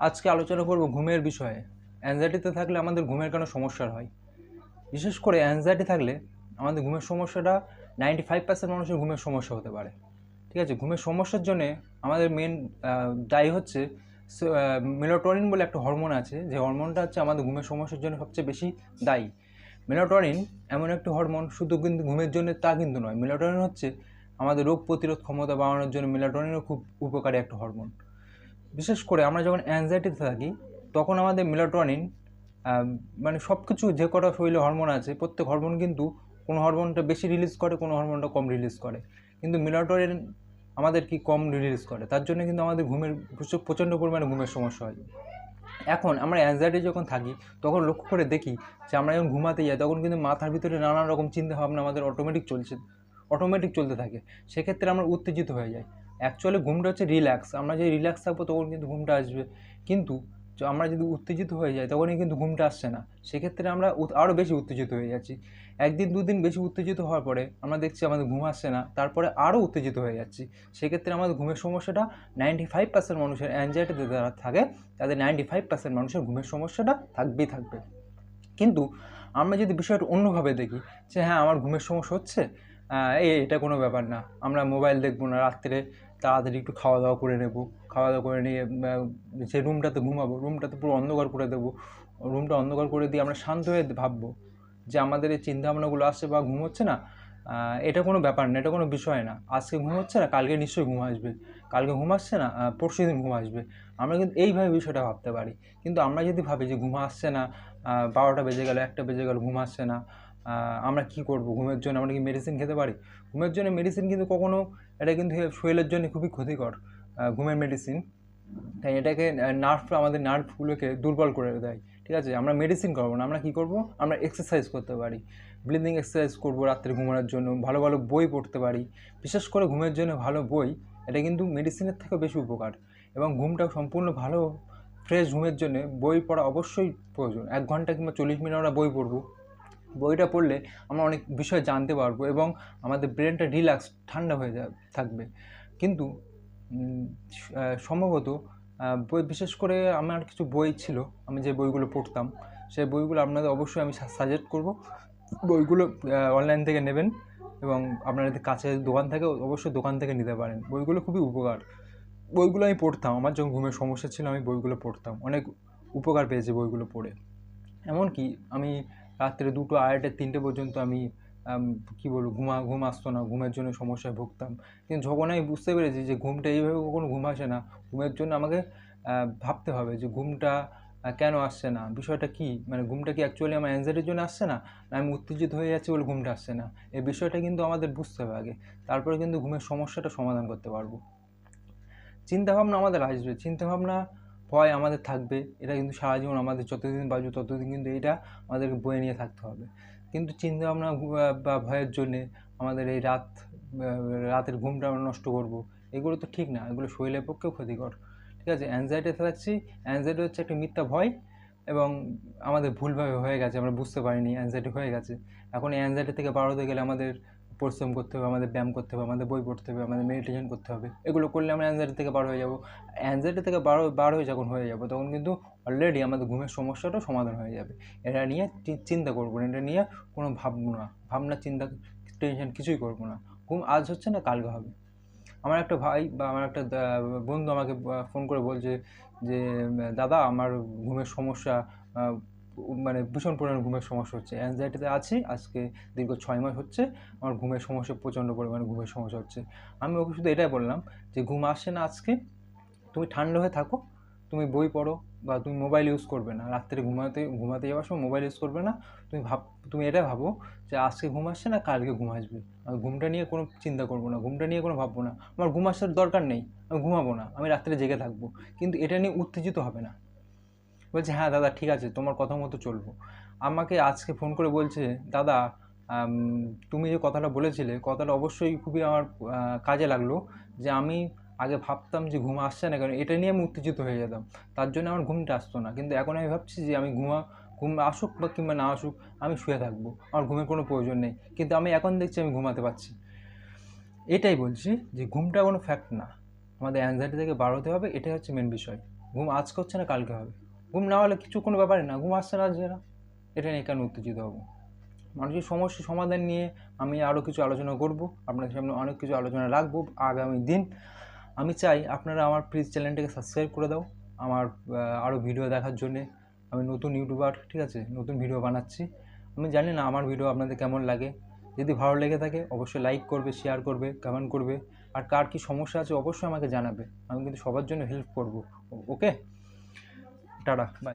আজকে আলোচনা করব ঘুমের বিষয়ে। অ্যাংজাইটিতে থাকলে আমাদের ঘুমের কেন সমস্যা হয়। বিশেষ করে অ্যাংজাইটি থাকলে আমাদের ঘুমের সমস্যাটা 95% মানুষের ঘুমের সমস্যা হতে পারে। ঠিক আছে, ঘুমের সমস্যার জন্যে আমাদের মেন দায়ী হচ্ছে মেলাটোনিন বলে একটা হরমোন আছে, যে হরমোনটা হচ্ছে আমাদের ঘুমের সমস্যার জন্য সবচেয়ে বেশি দায়ী। মেলাটোনিন এমন একটা হরমোন, শুধু কিন্তু ঘুমের জন্য তা কিন্তু নয়। মেলাটোনিন হচ্ছে আমাদের রোগ প্রতিরোধ ক্ষমতা বাড়ানোর জন্য মেলাটোনিনও খুব উপকারী একটা হরমোন। বিশেষ করে আমরা যখন অ্যাংজাইটিতে থাকি তখন আমাদের মেলাটোনিন মানে সব কিছু যে কটা শরীরে হরমোন আছে প্রত্যেক হরমোন কিন্তু কোনো হরমোনটা বেশি রিলিজ করে, কোনো হরমোনটা কম রিলিজ করে, কিন্তু মেলাটোনিন আমাদের কি কম রিলিজ করে, তার জন্য কিন্তু আমাদের ঘুমের প্রচণ্ড পরিমাণে ঘুমের সমস্যা হয়। এখন আমরা অ্যাংজাইটি যখন থাকি তখন লক্ষ্য করে দেখি যে আমরা যখন ঘুমাতে যাই তখন কিন্তু মাথার ভিতরে নানান রকম চিন্তাভাবনা আমাদের অটোমেটিক চলতে থাকে। সেক্ষেত্রে আমরা উত্তেজিত হয়ে যাই। অ্যাকচুয়ালি ঘুমটা হচ্ছে রিল্যাক্স, আমরা যে রিল্যাক্স থাকবো তখন কিন্তু ঘুমটা আসবে, কিন্তু আমরা যদি উত্তেজিত হয়ে যাই তখনই কিন্তু ঘুমটা আসছে না। সেক্ষেত্রে আমরা আরও বেশি উত্তেজিত হয়ে যাচ্ছি। একদিন দুদিন বেশি উত্তেজিত হওয়ার পরে আমরা দেখছি আমাদের ঘুম আসছে না, তারপরে আরও উত্তেজিত হয়ে যাচ্ছি। সেক্ষেত্রে আমাদের ঘুমের সমস্যাটা 95% মানুষের অ্যাংজাইটিতে যারা থাকে তাদের 95% মানুষের ঘুমের সমস্যাটা থাকবে। কিন্তু আমরা যদি বিষয়টা অন্যভাবে দেখি যে হ্যাঁ, আমার ঘুমের সমস্যা হচ্ছে, এটা কোনো ব্যাপার না, আমরা মোবাইল দেখবো না, রাত্রে তাড়াতাড়ি একটু খাওয়া দাওয়া করে নেবো, খাওয়া দাওয়া করে নিয়ে যে রুমটাতে ঘুমাবো রুমটাতে পুরো অন্ধকার করে দেবো, রুমটা অন্ধকার করে দিয়ে আমরা শান্ত হয়ে ভাববো যে আমাদের এই চিন্তাভাবনাগুলো আসছে বা ঘুম হচ্ছে না, এটা কোনো ব্যাপার না, এটা কোনো বিষয় না, আজকে ঘুম হচ্ছে না কালকে নিশ্চয়ই ঘুম আসবে, কালকে ঘুম আসছে না পরশু দিন ঘুম আসবে। আমরা কিন্তু এইভাবে বিষয়টা ভাবতে পারি। কিন্তু আমরা যদি ভাবি যে ঘুম আসছে না, 12টা বেজে গেল, 1টা বেজে গেল, ঘুম আসছে না, আমরা কী করব ঘুমের জন্য? আমরা কি মেডিসিন খেতে পারি? ঘুমের জন্য মেডিসিন কিন্তু কখনো, এটা কিন্তু শরীরের জন্য খুবই ক্ষতিকর ঘুমের মেডিসিন। তাই এটাকে আমাদের নার্ভগুলোকে দুর্বল করে দেয়। ঠিক আছে, আমরা মেডিসিন করবো না, আমরা কী করবো? আমরা এক্সারসাইজ করতে পারি, ব্রিদিং এক্সারসাইজ করবো রাত্রে ঘুমানোর জন্য, ভালো ভালো বই পড়তে পারি। বিশেষ করে ঘুমের জন্য ভালো বই, এটা কিন্তু মেডিসিনের থেকেও বেশি উপকার। এবং ঘুমটা সম্পূর্ণ ভালো ফ্রেশ ঘুমের জন্য বই পড়া অবশ্যই প্রয়োজন। 1 ঘন্টা কিংবা 40 মিনিট আমরা বই পড়বো। বইটা পড়লে আমরা অনেক বিষয় জানতে পারবো এবং আমাদের ব্রেনটা রিল্যাক্স ঠান্ডা হয়ে থাকবে। কিন্তু সম্ভবত বই, বিশেষ করে আমার কিছু বই ছিল, আমি যে বইগুলো পড়তাম সেই বইগুলো আপনাদের অবশ্যই আমি সাজেস্ট করব। বইগুলো অনলাইন থেকে নেবেন এবং আপনাদের কাছে দোকান থাকে অবশ্যই দোকান থেকে নিতে পারেন। বইগুলো খুবই উপকার। বইগুলো আমি পড়তাম, আমার যখন ঘুমের সমস্যা ছিল আমি বইগুলো পড়তাম, অনেক উপকার পেয়েছি বইগুলো পড়ে। এমনকি আমি রাত্রে 2টো, 2:30, 3টে পর্যন্ত আমি কী বলবো, ঘুম আসতো না, ঘুমের জন্য সমস্যায় ভুগতাম। কিন্তু যখন আমি বুঝতে পেরেছি যে ঘুমটা এইভাবে কখনো ঘুম আসে না, ঘুমের জন্য আমাকে ভাবতে হবে যে ঘুমটা কেন আসছে না, বিষয়টা কী, মানে ঘুমটা কি অ্যাকচুয়ালি আমার অ্যাংজাইটির জন্য আসছে না, না আমি উত্তেজিত হয়ে যাচ্ছি বলে ঘুমটা আসছে না। এই বিষয়টা কিন্তু আমাদের বুঝতে হবে আগে, তারপরে কিন্তু ঘুমের সমস্যাটা সমাধান করতে পারবো। চিন্তাভাবনা আমাদের আসবে, চিন্তাভাবনা ভয় আমাদের থাকবে, এটা কিন্তু সারা জীবন আমাদের যতদিন বাঁচবে ততদিন কিন্তু এটা আমাদেরকে বয়ে নিয়ে থাকতে হবে। কিন্তু চিন্তাভাবনা বা ভয়ের জন্যে আমাদের এই রাতের ঘুমটা আমরা নষ্ট করব, এগুলো তো ঠিক না, এগুলো শরীরের পক্ষেও ক্ষতিকর। ঠিক আছে, অ্যাংজাইটিতে থাকছি, অ্যাংজাইটি হচ্ছে একটা মিথ্যা ভয় এবং আমাদের ভুলভাবে হয়ে গেছে, আমরা বুঝতে পারিনি অ্যাংজাইটি হয়ে গেছে। এখন এই অ্যাংজাইটি থেকে বার হতে গেলে আমাদের পরিশ্রম করতে হবে, আমাদের ব্যায়াম করতে হবে, আমাদের বই পড়তে হবে, আমাদের মেডিটেশন করতে হবে। এগুলো করলে আমরা অ্যাংজাইটি থেকে বার হয়ে যাব। অ্যাংজাইটি থেকে বার হয়ে যখন হয়ে যাব তখন কিন্তু অলরেডি আমাদের ঘুমের সমস্যাটাও সমাধান হয়ে যাবে। এটা নিয়ে চিন্তা করবো না, এটা নিয়ে কোনো ভাববো না, চিন্তা, টেনশন কিছুই করবো না। ঘুম আজ হচ্ছে না কালকে হবে। আমার একটা ভাই বা আমার একটা বন্ধু আমাকে ফোন করে বলছে যে দাদা, আমার ঘুমের সমস্যা, মানে ভীষণ পরিমাণে ঘুমের সমস্যা হচ্ছে, অ্যাংজাইটিতে আছি আজকে দীর্ঘ 6 মাস হচ্ছে, আমার ঘুমের সমস্যা, প্রচণ্ড পরিমাণে ঘুমের সমস্যা হচ্ছে। আমি ওকে শুধু এটাই বললাম যে ঘুম আসছে না আজকে, তুমি ঠান্ডা হয়ে থাকো, তুমি বই পড়ো বা তুমি মোবাইল ইউজ করবে না, রাত্রে ঘুমাতে যাওয়ার সময় মোবাইল ইউজ করবে না। তুমি এটা ভাবো যে আজকে ঘুম আসছে না কালকে ঘুম আসবে, আমি ঘুমটা নিয়ে কোনো চিন্তা করবো না, ঘুমটা নিয়ে কোনো ভাববো না, আমার ঘুম আসার দরকার নেই, আমি ঘুমাবো না, আমি রাত্রে জেগে থাকবো। কিন্তু এটা নিয়ে উত্তেজিত হবে না। বলছে হ্যাঁ দাদা ঠিক আছে, তোমার কথা মতো চলবো। আমাকে আজকে ফোন করে বলছে দাদা, তুমি যে কথাটা বলেছিলে কথাটা অবশ্যই খুবই আমার কাজে লাগলো, যে আমি আগে ভাবতাম যে ঘুম আসছে না কারণ এটা নিয়ে আমি উত্তেজিত হয়ে যেতাম, তার জন্য আমার ঘুমটা আসতো না। কিন্তু এখন আমি ভাবছি যে আমি ঘুম আসুক বা কিংবা না আসুক আমি শুয়ে থাকবো, আমার ঘুমের কোনো প্রয়োজন নেই, কিন্তু আমি এখন দেখছি আমি ঘুমাতে পারছি। এটাই বলছি যে ঘুমটা কোনো ফ্যাক্ট না, আমাদের অ্যাংজাইটি থেকে বার হতে হবে, এটাই হচ্ছে মেন বিষয়। ঘুম আজকে হচ্ছে না কালকে হবে, ঘুম না হলে কিছু কোনো ব্যাপারই না, ঘুম আসছে না আজকে না, এটা নিয়ে কেন উত্তেজিত হবো? মানুষের সমস্যা সমাধান নিয়ে আমি আরও কিছু আলোচনা করব, আপনাদের সামনে অনেক কিছু আলোচনা রাখবো আগামী দিন। আমি চাই আপনারা আমার প্লিজ চ্যানেলটাকে সাবস্ক্রাইব করে দাও আমার আরও ভিডিও দেখার জন্যে। আমি নতুন ইউটিউবার, ঠিক আছে, নতুন ভিডিও বানাচ্ছি। আমি জানি না আমার ভিডিও আপনাদের কেমন লাগে। যদি ভালো লেগে থাকে অবশ্যই লাইক করবে, শেয়ার করবে, কমেন্ট করবে। আর কার কী সমস্যা আছে অবশ্যই আমাকে জানাবে, আমি কিন্তু সবার জন্য হেল্প করব। ওকে, টাটা, বাই।